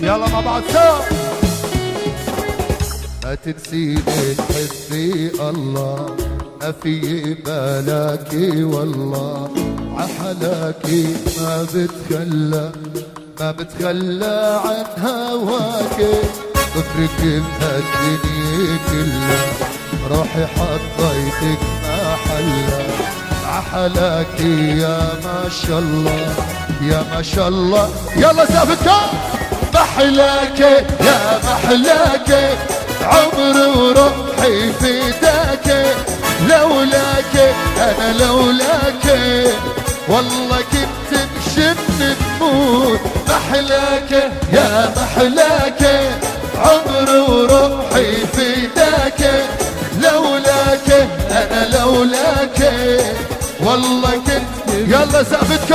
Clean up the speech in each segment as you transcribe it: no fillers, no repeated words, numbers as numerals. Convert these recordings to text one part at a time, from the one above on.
يلا مع بعض سوا. ما تنسيني تحبي الله، ما في بلاكي والله، عحلاكي ما بتخلى عن هواكي، افرك بهالدنيا كلها، روحي حطيتك محلها، عحلاكي يا ما شاء الله يا ما شاء الله. يلا سافتكم محلاكي يا محلاكي، عمري وروحي فداكي، لولاكي انا لولاكي والله كنت مشن تموت. محلاكي يا محلاكي، عمري وروحي فداكي، لولاكي انا لولاكي والله كنت. يلا سقفتكم.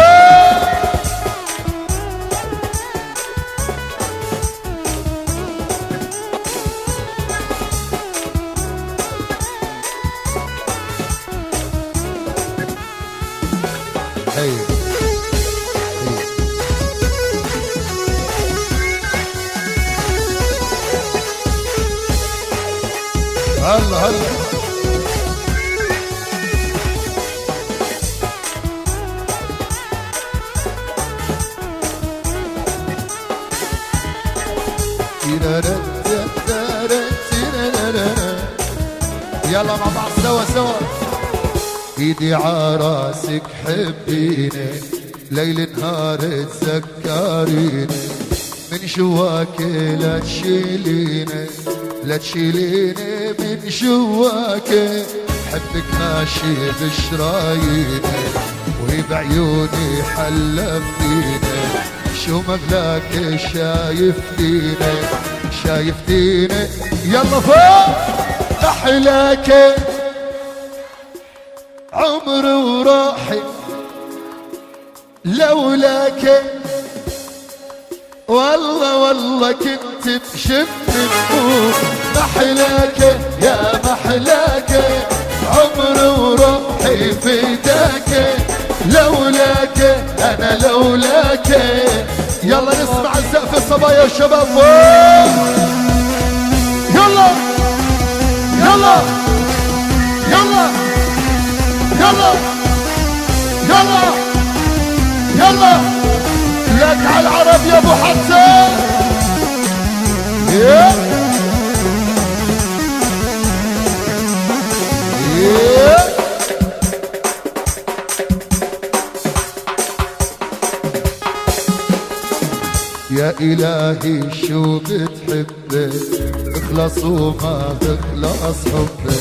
هلا هلا يلا مع بعض سوا سوا. ايدي عراسك حبيني، ليل نهار تذكريني، من جواكي لا تشيليني لا تشيليني من جواكي، حبك ماشي بشراييني وهي بعيوني حلفتيني، شو مغلاكي شايفتيني شايفتيني. يلا فوق. محلاكي عمري وروحي لولاكي والله والله كنت بشم نموت. محلاكي يا محلاكي، عمري وروحي فداكي، لولاكي انا لولاكي. يلا نسمع السقف الصبايا والشباب فوق. يلا يلا يلا يلا يلا يلا لك على العرب يا ابو حسن. يا إلهي شو بتحبي، اخلص وما تخلص حبي،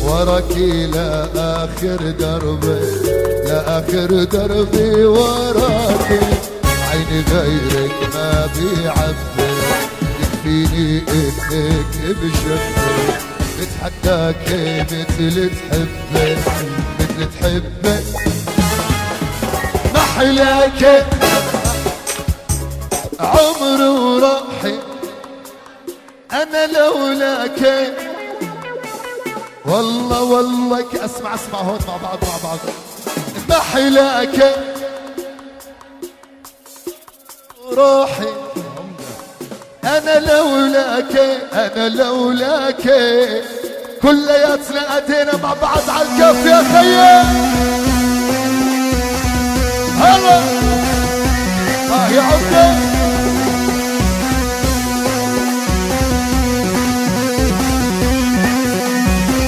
وراكي لآخر دربي لآخر دربي وراكي، عيني غيرك ما بيعبي، يكفيني انك بشبي، بتحداكي مثل تحبي مثل تحبي. محلاكي عمري وروحي انا لولاكي والله والله. اسمع اسمع هون مع بعض مع بعض. محلاكي روحي انا لولاكي انا لولاكي، كلياتنا اتينا مع بعض على الكف يا خيي. هلا يا عمده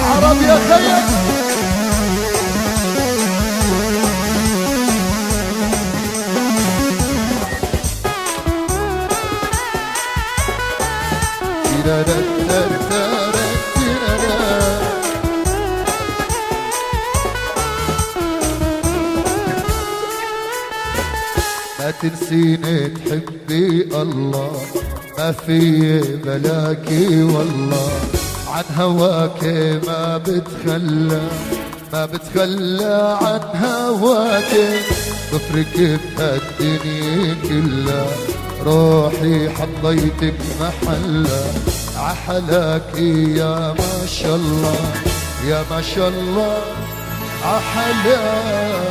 عرب يا خيي. ما تنسيني تحبي الله، ما في بلاكي والله، عن هواكي ما بتخلى عن هواكي، بفرك بهالدنيا كلها، روحي حطيتك محلها، عحلاكي يا ما شاء الله يا ما شاء الله عحلاكي.